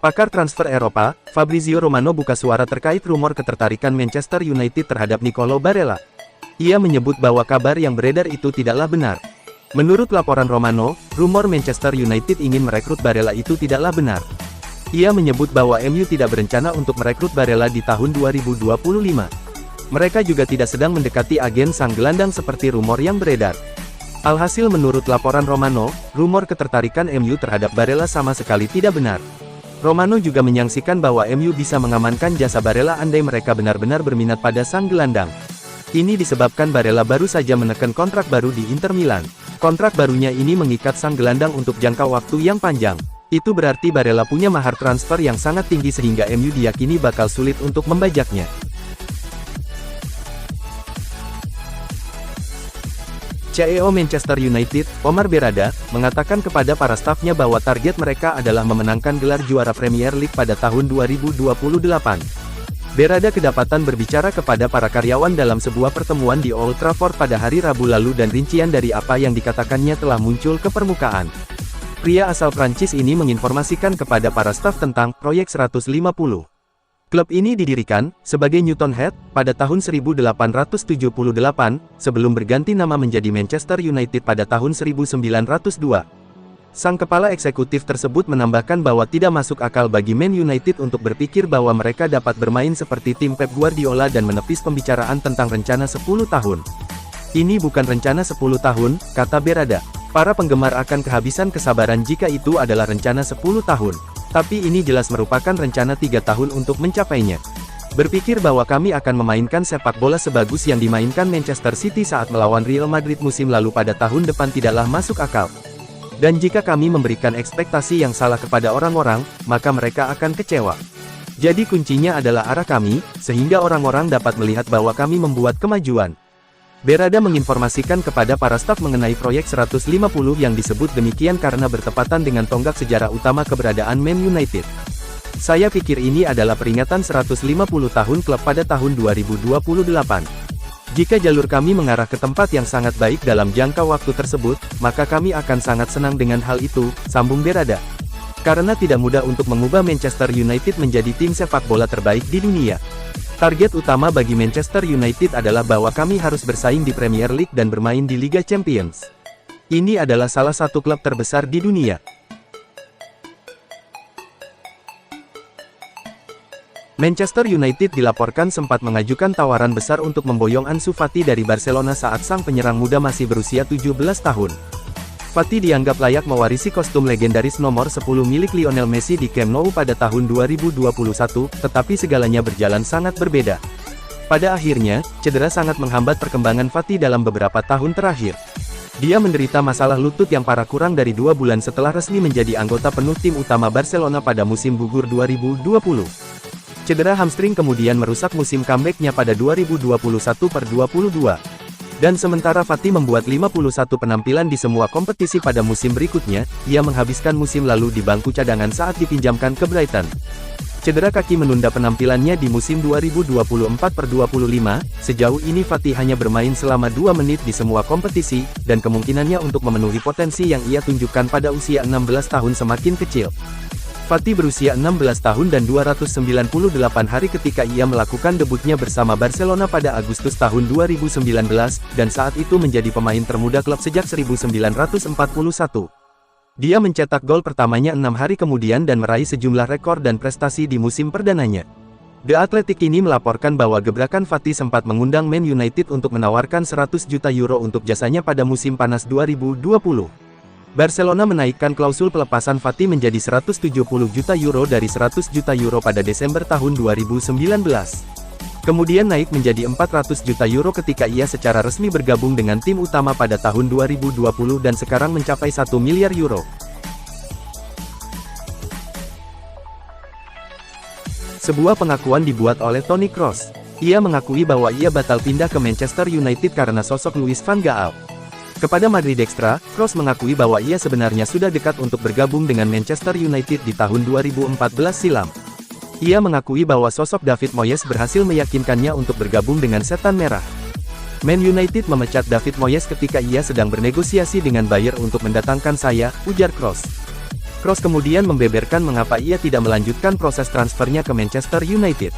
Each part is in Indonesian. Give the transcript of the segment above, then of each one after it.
Pakar transfer Eropa, Fabrizio Romano buka suara terkait rumor ketertarikan Manchester United terhadap Nicolo Barella. Ia menyebut bahwa kabar yang beredar itu tidaklah benar. Menurut laporan Romano, rumor Manchester United ingin merekrut Barella itu tidaklah benar. Ia menyebut bahwa MU tidak berencana untuk merekrut Barella di tahun 2025. Mereka juga tidak sedang mendekati agen sang gelandang seperti rumor yang beredar. Alhasil menurut laporan Romano, rumor ketertarikan MU terhadap Barella sama sekali tidak benar. Romano juga menyaksikan bahwa MU bisa mengamankan jasa Barella andai mereka benar-benar berminat pada sang gelandang. Ini disebabkan Barella baru saja menekan kontrak baru di Inter Milan. Kontrak barunya ini mengikat sang gelandang untuk jangka waktu yang panjang. Itu berarti Barella punya mahar transfer yang sangat tinggi sehingga MU diyakini bakal sulit untuk membajaknya. CEO Manchester United, Omar Berrada, mengatakan kepada para stafnya bahwa target mereka adalah memenangkan gelar juara Premier League pada tahun 2028. Berrada kedapatan berbicara kepada para karyawan dalam sebuah pertemuan di Old Trafford pada hari Rabu lalu dan rincian dari apa yang dikatakannya telah muncul ke permukaan. Pria asal Prancis ini menginformasikan kepada para staf tentang proyek 150. Klub ini didirikan sebagai Newton Head pada tahun 1878, sebelum berganti nama menjadi Manchester United pada tahun 1902. Sang kepala eksekutif tersebut menambahkan bahwa tidak masuk akal bagi Man United untuk berpikir bahwa mereka dapat bermain seperti tim Pep Guardiola dan menepis pembicaraan tentang rencana 10 tahun. Ini bukan rencana 10 tahun, kata Berrada. Para penggemar akan kehabisan kesabaran jika itu adalah rencana 10 tahun. Tapi ini jelas merupakan rencana 3 tahun untuk mencapainya. Berpikir bahwa kami akan memainkan sepak bola sebagus yang dimainkan Manchester City saat melawan Real Madrid musim lalu pada tahun depan tidaklah masuk akal. Dan jika kami memberikan ekspektasi yang salah kepada orang-orang, maka mereka akan kecewa. Jadi kuncinya adalah arah kami, sehingga orang-orang dapat melihat bahwa kami membuat kemajuan. Berrada menginformasikan kepada para staf mengenai proyek 150 yang disebut demikian karena bertepatan dengan tonggak sejarah utama keberadaan Man United. Saya pikir ini adalah peringatan 150 tahun klub pada tahun 2028. Jika jalur kami mengarah ke tempat yang sangat baik dalam jangka waktu tersebut, maka kami akan sangat senang dengan hal itu, sambung Berrada. Karena tidak mudah untuk mengubah Manchester United menjadi tim sepak bola terbaik di dunia. Target utama bagi Manchester United adalah bahwa kami harus bersaing di Premier League dan bermain di Liga Champions. Ini adalah salah satu klub terbesar di dunia. Manchester United dilaporkan sempat mengajukan tawaran besar untuk memboyong Ansu Fati dari Barcelona saat sang penyerang muda masih berusia 17 tahun. Fati dianggap layak mewarisi kostum legendaris nomor 10 milik Lionel Messi di Camp Nou pada tahun 2021, tetapi segalanya berjalan sangat berbeda. Pada akhirnya, cedera sangat menghambat perkembangan Fati dalam beberapa tahun terakhir. Dia menderita masalah lutut yang parah kurang dari 2 bulan setelah resmi menjadi anggota penuh tim utama Barcelona pada musim gugur 2020. Cedera hamstring kemudian merusak musim comeback-nya pada 2021/22. Dan sementara Fati membuat 51 penampilan di semua kompetisi pada musim berikutnya, ia menghabiskan musim lalu di bangku cadangan saat dipinjamkan ke Brighton. Cedera kaki menunda penampilannya di musim 2024/25, sejauh ini Fati hanya bermain selama 2 menit di semua kompetisi, dan kemungkinannya untuk memenuhi potensi yang ia tunjukkan pada usia 16 tahun semakin kecil. Fati berusia 16 tahun dan 298 hari ketika ia melakukan debutnya bersama Barcelona pada Agustus tahun 2019, dan saat itu menjadi pemain termuda klub sejak 1941. Dia mencetak gol pertamanya 6 hari kemudian dan meraih sejumlah rekor dan prestasi di musim perdananya. The Athletic ini melaporkan bahwa gebrakan Fati sempat mengundang Man United untuk menawarkan 100 juta euro untuk jasanya pada musim panas 2020. Barcelona menaikkan klausul pelepasan Fati menjadi 170 juta euro dari 100 juta euro pada Desember tahun 2019. Kemudian naik menjadi 400 juta euro ketika ia secara resmi bergabung dengan tim utama pada tahun 2020 dan sekarang mencapai 1 miliar euro. Sebuah pengakuan dibuat oleh Toni Kroos. Ia mengakui bahwa ia batal pindah ke Manchester United karena sosok Louis van Gaal. Kepada Madrid Extra, Kroos mengakui bahwa ia sebenarnya sudah dekat untuk bergabung dengan Manchester United di tahun 2014 silam. Ia mengakui bahwa sosok David Moyes berhasil meyakinkannya untuk bergabung dengan Setan Merah. Man United memecat David Moyes ketika ia sedang bernegosiasi dengan Bayer untuk mendatangkan saya, ujar Kroos. Kroos kemudian membeberkan mengapa ia tidak melanjutkan proses transfernya ke Manchester United.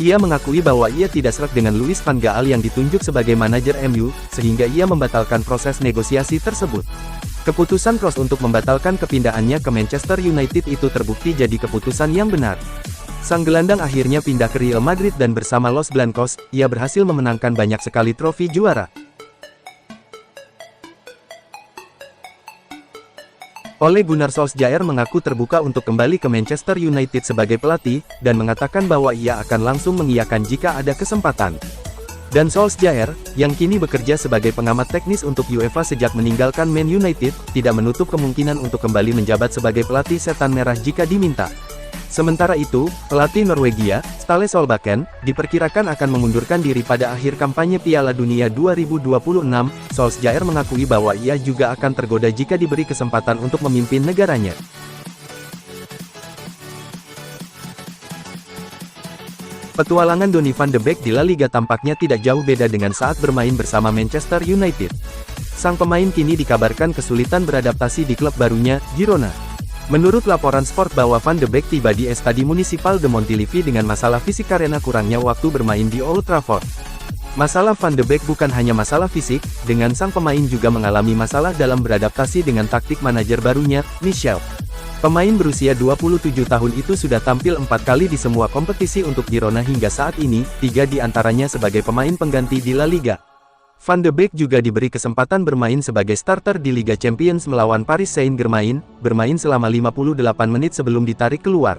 Ia mengakui bahwa ia tidak sreg dengan Louis van Gaal yang ditunjuk sebagai manajer MU, sehingga ia membatalkan proses negosiasi tersebut. Keputusan Kroos untuk membatalkan kepindahannya ke Manchester United itu terbukti jadi keputusan yang benar. Sang gelandang akhirnya pindah ke Real Madrid dan bersama Los Blancos, ia berhasil memenangkan banyak sekali trofi juara. Ole Gunnar Solskjaer mengaku terbuka untuk kembali ke Manchester United sebagai pelatih, dan mengatakan bahwa ia akan langsung mengiyakan jika ada kesempatan. Dan Solskjaer, yang kini bekerja sebagai pengamat teknis untuk UEFA sejak meninggalkan Man United, tidak menutup kemungkinan untuk kembali menjabat sebagai pelatih Setan Merah jika diminta. Sementara itu, pelatih Norwegia, Ståle Solbakken, diperkirakan akan mengundurkan diri pada akhir kampanye Piala Dunia 2026. Solskjaer mengakui bahwa ia juga akan tergoda jika diberi kesempatan untuk memimpin negaranya. Petualangan Donny van de Beek di La Liga tampaknya tidak jauh beda dengan saat bermain bersama Manchester United. Sang pemain kini dikabarkan kesulitan beradaptasi di klub barunya, Girona. Menurut laporan Sport bahwa Van de Beek tiba di Estadi Municipal de Montilivi dengan masalah fisik karena kurangnya waktu bermain di Old Trafford. Masalah Van de Beek bukan hanya masalah fisik, dengan sang pemain juga mengalami masalah dalam beradaptasi dengan taktik manajer barunya, Michel. Pemain berusia 27 tahun itu sudah tampil 4 kali di semua kompetisi untuk Girona hingga saat ini, 3 di antaranya sebagai pemain pengganti di La Liga. Van de Beek juga diberi kesempatan bermain sebagai starter di Liga Champions melawan Paris Saint-Germain, bermain selama 58 menit sebelum ditarik keluar.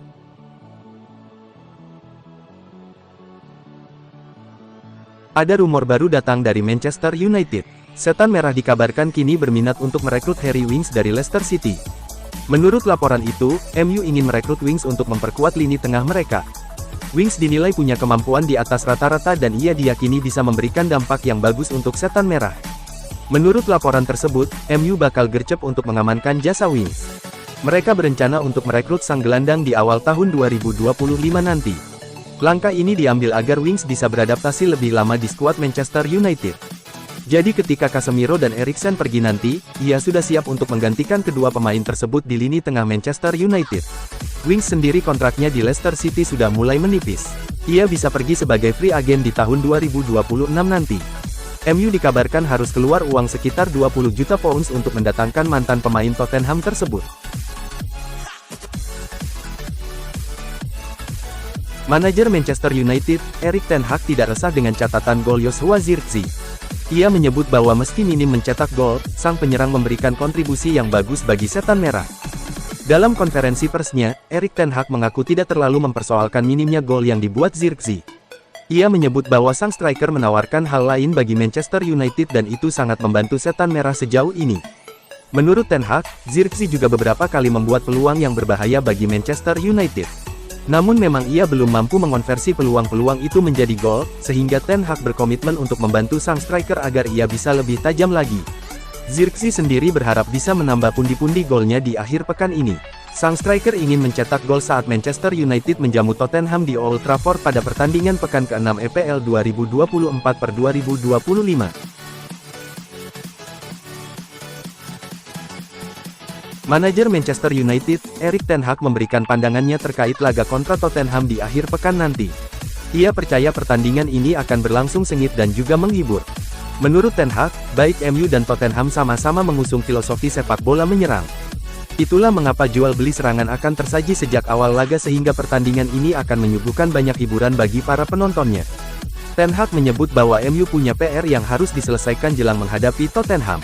Ada rumor baru datang dari Manchester United. Setan Merah dikabarkan kini berminat untuk merekrut Harry Winks dari Leicester City. Menurut laporan itu, MU ingin merekrut Winks untuk memperkuat lini tengah mereka. Winks dinilai punya kemampuan di atas rata-rata dan ia diyakini bisa memberikan dampak yang bagus untuk Setan Merah. Menurut laporan tersebut, MU bakal gercep untuk mengamankan jasa Winks. Mereka berencana untuk merekrut sang gelandang di awal tahun 2025 nanti. Langkah ini diambil agar Winks bisa beradaptasi lebih lama di skuad Manchester United. Jadi ketika Casemiro dan Eriksen pergi nanti, ia sudah siap untuk menggantikan kedua pemain tersebut di lini tengah Manchester United. Winks sendiri kontraknya di Leicester City sudah mulai menipis. Ia bisa pergi sebagai free agent di tahun 2026 nanti. MU dikabarkan harus keluar uang sekitar 20 juta pounds untuk mendatangkan mantan pemain Tottenham tersebut. Manajer Manchester United, Erik ten Hag tidak resah dengan catatan gol Joshua Zirkzee. Ia menyebut bahwa meski minim mencetak gol, sang penyerang memberikan kontribusi yang bagus bagi Setan Merah. Dalam konferensi persnya, Erik ten Hag mengaku tidak terlalu mempersoalkan minimnya gol yang dibuat Zirkzee. Ia menyebut bahwa sang striker menawarkan hal lain bagi Manchester United dan itu sangat membantu Setan Merah sejauh ini. Menurut ten Hag, Zirkzee juga beberapa kali membuat peluang yang berbahaya bagi Manchester United. Namun memang ia belum mampu mengonversi peluang-peluang itu menjadi gol, sehingga ten Hag berkomitmen untuk membantu sang striker agar ia bisa lebih tajam lagi. Zirkzee sendiri berharap bisa menambah pundi-pundi golnya di akhir pekan ini. Sang striker ingin mencetak gol saat Manchester United menjamu Tottenham di Old Trafford pada pertandingan pekan ke-6 EPL 2024/2025. Manajer Manchester United, Erik ten Hag memberikan pandangannya terkait laga kontra Tottenham di akhir pekan nanti. Ia percaya pertandingan ini akan berlangsung sengit dan juga menghibur. Menurut ten Hag, baik MU dan Tottenham sama-sama mengusung filosofi sepak bola menyerang. Itulah mengapa jual beli serangan akan tersaji sejak awal laga sehingga pertandingan ini akan menyuguhkan banyak hiburan bagi para penontonnya. Ten Hag menyebut bahwa MU punya PR yang harus diselesaikan jelang menghadapi Tottenham.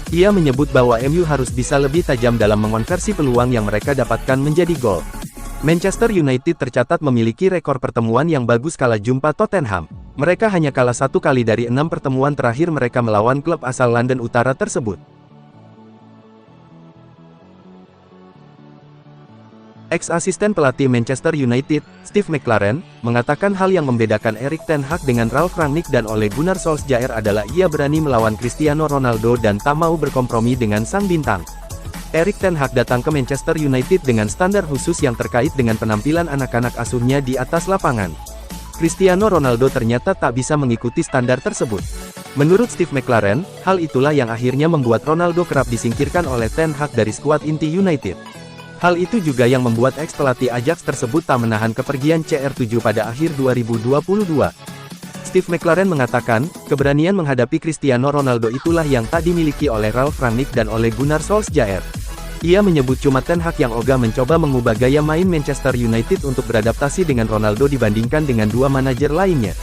Ia menyebut bahwa MU harus bisa lebih tajam dalam mengonversi peluang yang mereka dapatkan menjadi gol. Manchester United tercatat memiliki rekor pertemuan yang bagus kala jumpa Tottenham. Mereka hanya kalah 1 kali dari 6 pertemuan terakhir mereka melawan klub asal London Utara tersebut. Ex-asisten pelatih Manchester United, Steve McClaren, mengatakan hal yang membedakan Erik ten Hag dengan Ralf Rangnick dan Ole Gunnar Solskjaer adalah ia berani melawan Cristiano Ronaldo dan tak mau berkompromi dengan sang bintang. Erik ten Hag datang ke Manchester United dengan standar khusus yang terkait dengan penampilan anak-anak asuhnya di atas lapangan. Cristiano Ronaldo ternyata tak bisa mengikuti standar tersebut. Menurut Steve McClaren, hal itulah yang akhirnya membuat Ronaldo kerap disingkirkan oleh ten Hag dari skuad inti United. Hal itu juga yang membuat ex-pelatih Ajax tersebut tak menahan kepergian CR7 pada akhir 2022. Steve McLaren mengatakan, keberanian menghadapi Cristiano Ronaldo itulah yang tak dimiliki oleh Ralf Rangnick dan Ole Gunnar Solskjaer. Ia menyebut cuma Ten Hag yang ogah mencoba mengubah gaya main Manchester United untuk beradaptasi dengan Ronaldo dibandingkan dengan dua manajer lainnya.